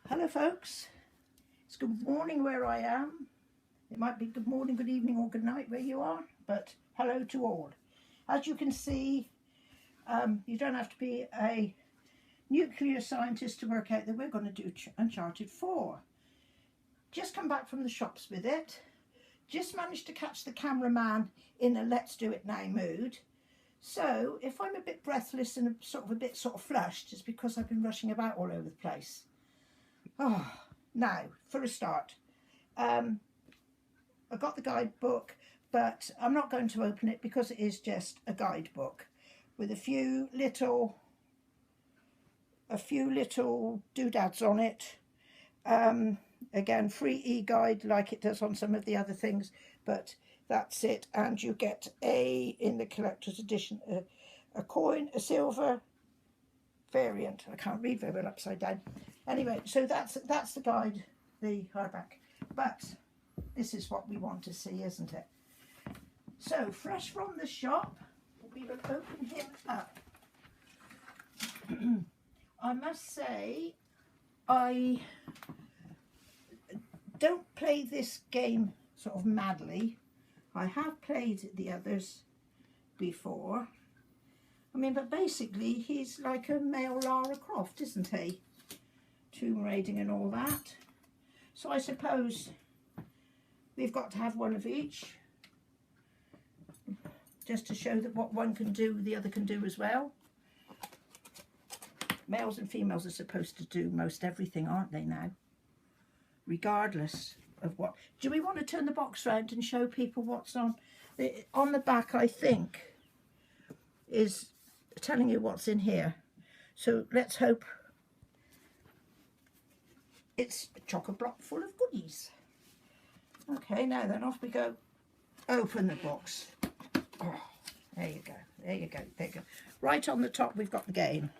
Hello folks, it's good morning where I am. It might be good morning, good evening or good night where you are, but hello to all. As you can see, you don't have to be a nuclear scientist to work out that we're going to do Uncharted 4. Just come back from the shops with it. Just managed to catch the cameraman in a let's do it now mood. So if I'm a bit breathless and a bit flushed, it's because I've been rushing about all over the place. Oh, now for a start, I got the guidebook, but I'm not going to open it because it is just a guidebook with a few little doodads on it. Again, free e-guide like it does on some of the other things, but that's it. And you get in the collector's edition, a coin, a silver variant. I can't read very well upside down. Anyway, so that's the guide, the hardback. But this is what we want to see, isn't it? So, fresh from the shop, we will open him up. I must say, I don't play this game sort of madly. I have played the others before. I mean, but basically, he's like a male Lara Croft, isn't he? Tomb raiding and all that. So I suppose we've got to have one of each, just to show that what one can do, the other can do as well. Males and females are supposed to do most everything, aren't they now? Regardless of what. Do we want to turn the box around and show people what's on? On the back, I think, is telling you what's in here. So let's hope it's a chock-a-block full of goodies. Okay, now then, off we go. Open the box. Oh, there you go, there you go, there you go. Right on the top, we've got the game.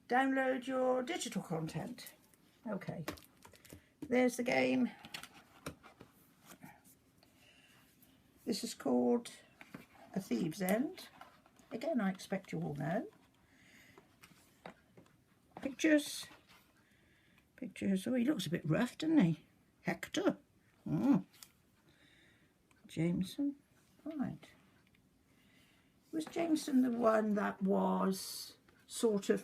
Download your digital content. Okay, there's the game. This is called A Thieves' End. Again, I expect you all know. Pictures. Oh, he looks a bit rough, doesn't he? Hector. Jameson. Right. Was Jameson the one that was sort of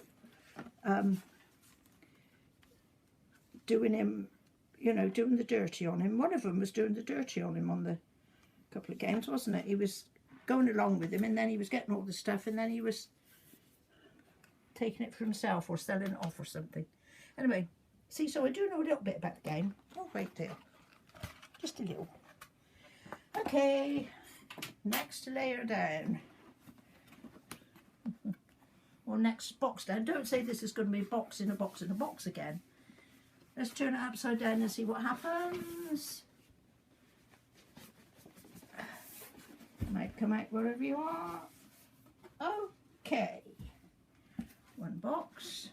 doing him, you know, doing the dirty on him? One of them was doing the dirty on him on the couple of games, wasn't it? He was going along with him, and then he was getting all the stuff, and then he was taking it for himself or selling it off or something. Anyway, see, so I do know a little bit about the game. Not a great deal, just a little. Okay, next layer down, or next box down. Don't say this is going to be a box in a box in a box again. Let's turn it upside down and see what happens. Might come out wherever you are. Okay, one box.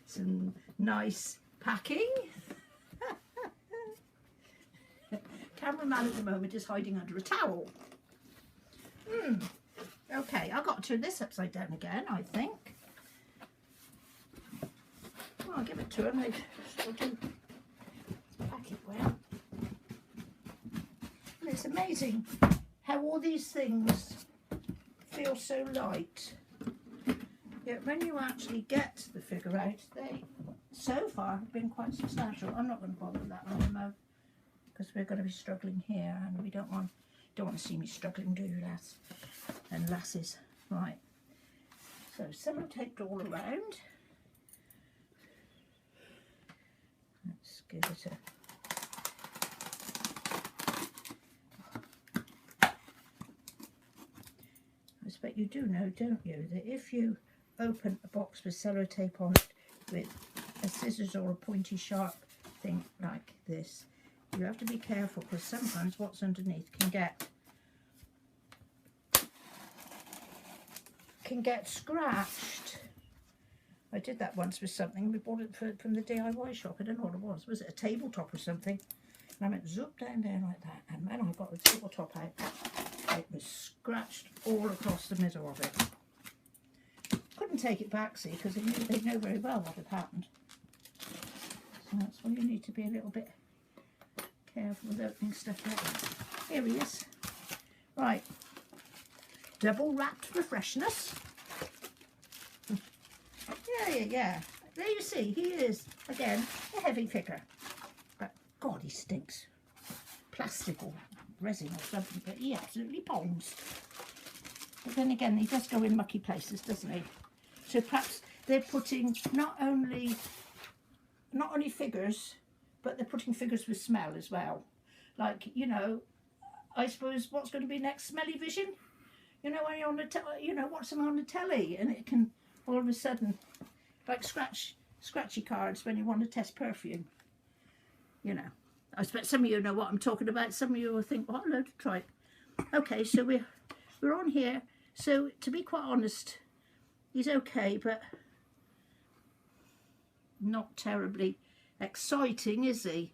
Some nice packing. Cameraman at the moment is hiding under a towel. Okay, I've got to turn this upside down again, I think. Well, I'll give it to him. I'll do pack it well. And it's amazing how all these things feel so light. Yet when you actually get the figure out, they so far have been quite substantial. I'm not going to bother with that one because we're going to be struggling here, and we don't want to see me struggling, do you, lass and lasses? Right. So sellotaped all around. Let's give it a. I expect you do know, don't you, that if you open a box with sellotape on it with a scissors or a pointy sharp thing like this, you have to be careful, because sometimes what's underneath can get scratched. I did that once with something. We bought it from the DIY shop. I don't know what it was. Was it a tabletop or something? And I went zoop down there like that, and when I got the tabletop out, it was scratched all across the middle of it. Couldn't take it back, see, because they know very well what had happened. So that's why you need to be a little bit careful with opening stuff like that. Here he is. Right. Double wrapped for freshness. Yeah. There you see, he is, again, a heavy figure. But, God, he stinks. Plastic or resin or something, but he absolutely pongs. But then again, he does go in mucky places, doesn't he? So perhaps they're putting not only figures, but they're putting figures with smell as well. Like, you know, I suppose what's going to be next, smelly vision? You know, when you're on the watch something on the telly, and it can all of a sudden, like scratchy cards when you want to test perfume. You know, I expect some of you know what I'm talking about. Some of you will think, what a load of tripe. Okay, so we're on here. So to be quite honest, he's okay, but not terribly exciting, is he?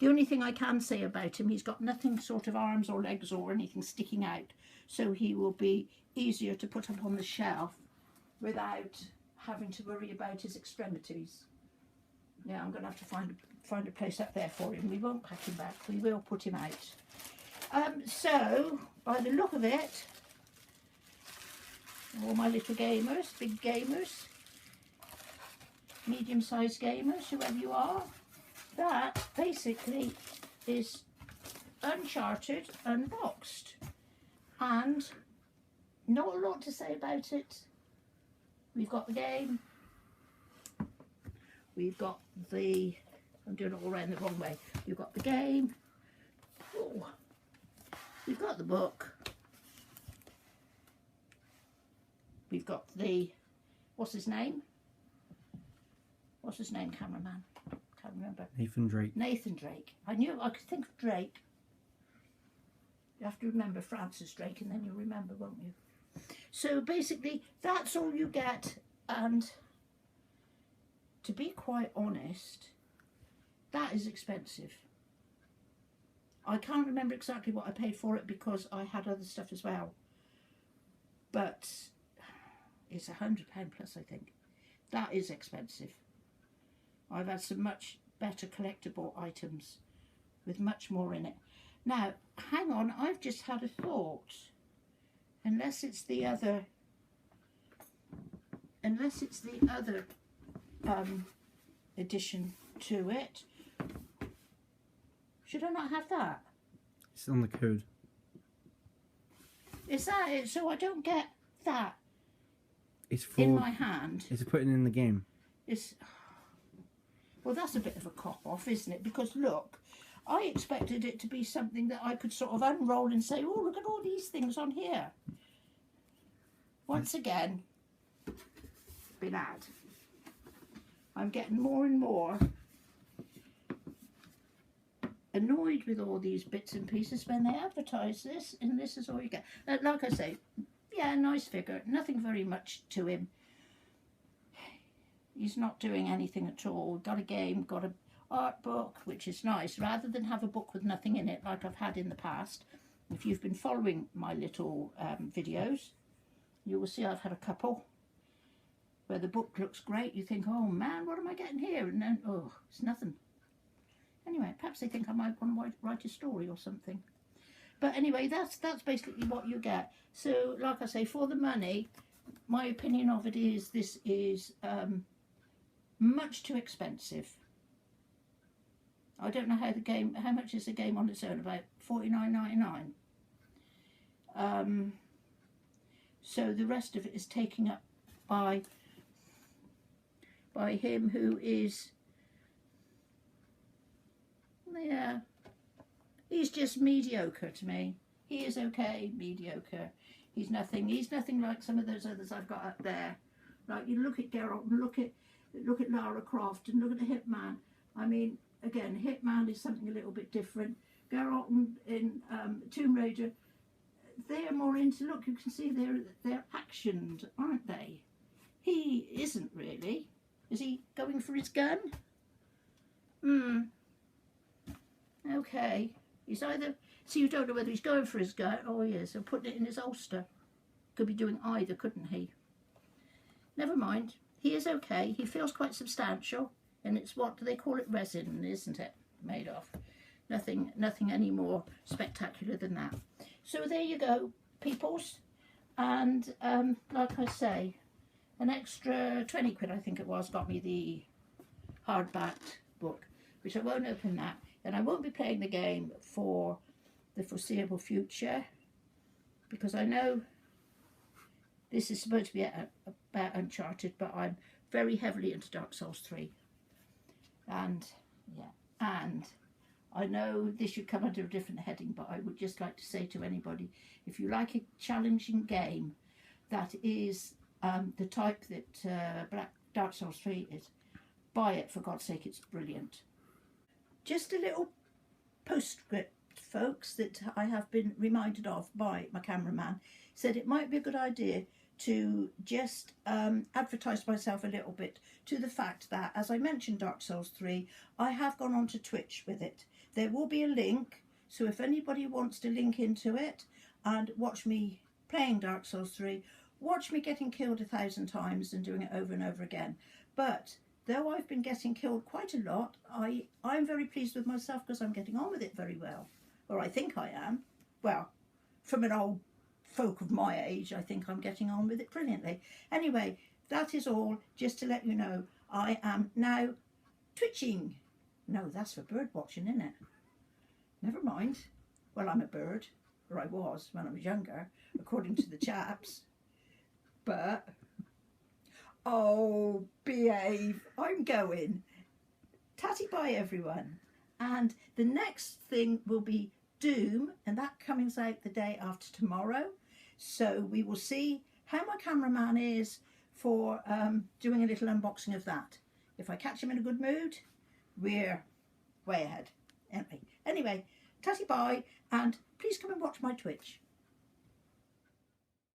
The only thing I can say about him, he's got nothing sort of arms or legs or anything sticking out, so he will be easier to put up on the shelf without having to worry about his extremities. Yeah, I'm going to have to find a place up there for him. We won't pack him back, we will put him out. So, by the look of it, all my little gamers, big gamers, medium-sized gamers, whoever you are, that basically is Uncharted unboxed, and not a lot to say about it. We've got the game, we've got the, I'm doing it all around the wrong way, we've got the game, oh, we've got the book, we've got the, what's his name, cameraman? Can't remember. Nathan Drake. Nathan Drake. I knew, I could think of Drake. You have to remember Francis Drake, and then you'll remember, won't you? So basically, that's all you get, and to be quite honest, that is expensive. I can't remember exactly what I paid for it because I had other stuff as well, but it's £100 plus, I think. That is expensive. I've had some much better collectible items with much more in it. Now, hang on, I've just had a thought. Unless it's the other addition to it. Should I not have that? It's on the code. Is that it? So I don't get that It's for, in my hand. It's putting in the game. It's, well, that's a bit of a cop-off, isn't it? Because look, I expected it to be something that I could sort of unroll and say, oh, look at all these things on here. Once again, been had. I'm getting more and more annoyed with all these bits and pieces when they advertise this, and this is all you get. Like I say, yeah, nice figure, nothing very much to him. He's not doing anything at all. Got a game, got an art book, which is nice, rather than have a book with nothing in it like I've had in the past. If you've been following my little videos, you will see I've had a couple where the book looks great. You think, oh man, what am I getting here? And then, oh, it's nothing. Anyway, perhaps they think I might want to write a story or something. But anyway, that's basically what you get. So, like I say, for the money, my opinion of it is this is much too expensive. I don't know how much is the game on its own, about $49.99. So the rest of it is taken up by him, who is, yeah, he's just mediocre to me. He is okay, mediocre. He's nothing like some of those others I've got up there. Like, you look at Geralt and look at Lara Croft and look at the Hitman. I mean, again, Hitman is something a little bit different. Geralt in Tomb Raider, they're more into, look, you can see they're actioned, aren't they? He isn't really. Is he going for his gun? Okay. He's either So you don't know whether he's going for his gun or he is, or putting it in his holster. Could be doing either, couldn't he? Never mind. He is okay. He feels quite substantial, and it's, what do they call it, resin, isn't it? Made of. Nothing any more spectacular than that. So there you go, peoples. And like I say, an extra 20 quid, I think it was, got me the hardback book, which I won't open that, and I won't be playing the game for the foreseeable future, because I know this is supposed to be about Uncharted, but I'm very heavily into Dark Souls 3, and yeah, and I know this should come under a different heading, but I would just like to say to anybody, if you like a challenging game that is the type that Dark Souls 3 is, buy it, for God's sake. It's brilliant. Just a little postscript, folks, that I have been reminded of by my cameraman. Said it might be a good idea to just advertise myself a little bit to the fact that, as I mentioned Dark Souls 3, I have gone on to Twitch with it. There will be a link, so if anybody wants to link into it and watch me playing Dark Souls 3, watch me getting killed 1,000 times and doing it over and over again. But though I've been getting killed quite a lot, I'm very pleased with myself because I'm getting on with it very well. Or I think I am. Well, from an old folk of my age, I think I'm getting on with it brilliantly. Anyway, that is all, just to let you know, I am now twitching. No, that's for bird watching, isn't it? Never mind. Well, I'm a bird, or I was when I was younger, according to the chaps. But, oh, behave. I'm going. Tatty bye, everyone. And the next thing will be Doom, and that comes out the day after tomorrow. So we will see how my cameraman is for doing a little unboxing of that. If I catch him in a good mood, we're way ahead. Anyway, tatty bye, and please come and watch my Twitch.